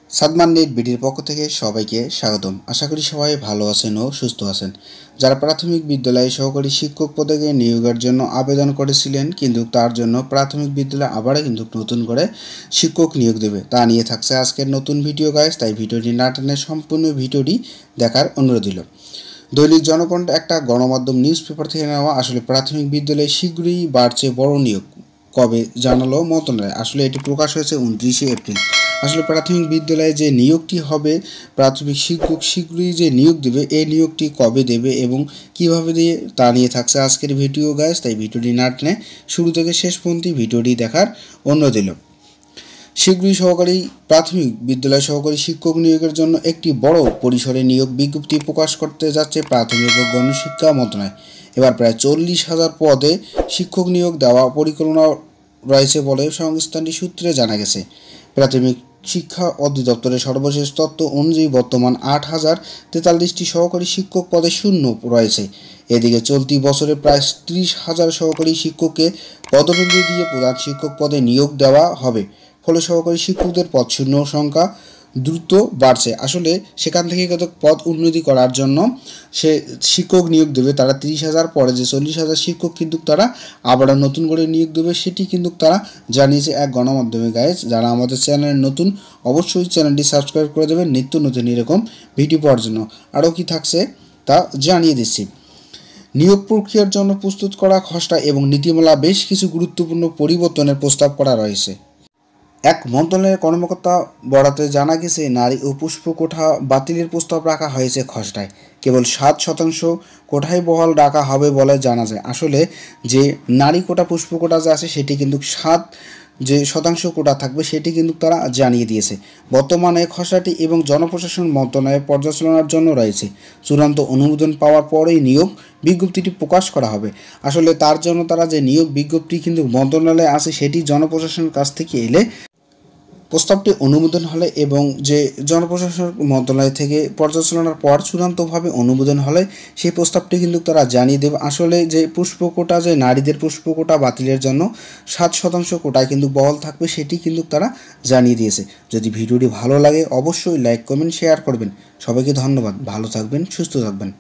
Sadman net বিডির পক্ষ থেকে সবাইকে স্বাগতম। আশা করি সবাই ভালো আছেন ও সুস্থ আছেন। যারা প্রাথমিক বিদ্যালয়ে সহকারী শিক্ষক পদে নিয়োগের জন্য আবেদন করেছিলেন, কিন্তু তার জন্য প্রাথমিক বিদ্যালয় আবারও কিন্তু নতুন করে শিক্ষক নিয়োগ দেবে, তা নিয়ে থাকছে আজকের নতুন ভিডিও গাইস। তাই ভিডিওটি না টেনে সম্পূর্ণ ভিডিওটি দেখার অনুরোধ দিল। দৈনিক জনকণ্ঠ একটা গণমাধ্যম নিউজ পেপার থেকে নেওয়া। আসলে প্রাথমিক বিদ্যালয়ে শীঘ্রই বাড়ছে বড় নিয়োগ, কবে জানালো মন্ত্রণালয়। আসলে এটি প্রকাশ হয়েছে 29শে এপ্রিল। আসলে প্রাথমিক বিদ্যালয়ে যে নিয়োগটি হবে, প্রাথমিক শিক্ষক শীঘ্রই যে নিয়োগ দেবে, এই নিয়োগটি কবে দেবে এবং কিভাবে দিয়ে, তা নিয়ে থাকছে আজকের ভিডিও গাইস। তাই ভিডিওটি না টেনে শুরু থেকে শেষ পর্যন্ত ভিডিওটি দেখার অনুরোধ দিল। শীঘ্রই সহকারী প্রাথমিক বিদ্যালয় সহকারী শিক্ষক নিয়োগের জন্য একটি বড় পরিসরে নিয়োগ বিজ্ঞপ্তি প্রকাশ করতে যাচ্ছে প্রাথমিক ও গণশিক্ষা মন্ত্রণালয়। এবার প্রায় 40,000 পদে শিক্ষক নিয়োগ দেওয়া পরিকল্পনা রয়েছে বলে সংস্থাটি সূত্রে জানা গেছে। প্রাথমিক শিক্ষা অধিদপ্তরের সর্বশেষ তথ্য অনুযায়ী বর্তমান 8,043টি সহকারী শিক্ষক পদে শূন্য রয়েছে। এদিকে চলতি বছরে প্রায় 30,000 সহকারী শিক্ষককে পদোন্নতি দিয়ে প্রধান শিক্ষক পদে নিয়োগ দেওয়া হবে। ফলে সহকারী শিক্ষকদের পদ শূন্য সংখ্যা দ্রুত বাড়ছে। আসলে সেখান থেকে কত পদ উন্নতি করার জন্য সে শিক্ষক নিয়োগ দেবে তারা 30,000, পরে যে 40,000 শিক্ষক কিন্তু তারা আবার নতুন করে নিয়োগ দেবে, সেটি কিন্তু তারা জানিয়েছে এক গণমাধ্যমে গাইজ। যারা আমাদের চ্যানেলে নতুন, অবশ্যই চ্যানেলটি সাবস্ক্রাইব করে দেবেন নিত্য নতুন এরকম ভিডিও পাওয়ার জন্য। আরও কি থাকছে তা জানিয়ে দিচ্ছি। নিয়োগ প্রক্রিয়ার জন্য প্রস্তুত করা খসড়া এবং নীতিমালা বেশ কিছু গুরুত্বপূর্ণ পরিবর্তনের প্রস্তাব করা রয়েছে। এক মন্ত্রণালয়ের কর্মকর্তা বরাতে জানা গেছে, নারী ও পুষ্প কোঠা বাতিলের প্রস্তাব রাখা হয়েছে খসড়ায়। কেবল 7% কোঠায় বহাল রাখা হবে বলে জানা যায়। আসলে যে নারী কোটা পুষ্প কোটা যে আছে, সেটি কিন্তু 7% কোটা থাকবে, সেটি কিন্তু তারা জানিয়ে দিয়েছে। বর্তমানে খসড়াটি এবং জনপ্রশাসন মন্ত্রণালয়ের পর্যালোচনার জন্য রয়েছে। চূড়ান্ত অনুমোদন পাওয়ার পরেই নিয়োগ বিজ্ঞপ্তিটি প্রকাশ করা হবে। আসলে তার জন্য তারা যে নিয়োগ বিজ্ঞপ্তি কিন্তু মন্ত্রণালয়ে আছে, সেটি জনপ্রশাসনের কাছ থেকে এলে প্রস্তাবটি অনুমোদন হলে এবং যে জনপ্রশাসন মন্ত্রণালয় থেকে পর্যালোচনার পর চূড়ান্তভাবে অনুমোদন হলে সেই প্রস্তাবটি কিন্তু তারা জানিয়ে দেবে। আসলে যে পুষ্পকোটা, যে নারীদের পুষ্পকোটা বাতিলের জন্য 7% কোটায় কিন্তু বহাল থাকবে, সেটি কিন্তু তারা জানিয়ে দিয়েছে। যদি ভিডিওটি ভালো লাগে অবশ্যই লাইক, কমেন্ট, শেয়ার করবেন। সবাইকে ধন্যবাদ। ভালো থাকবেন, সুস্থ থাকবেন।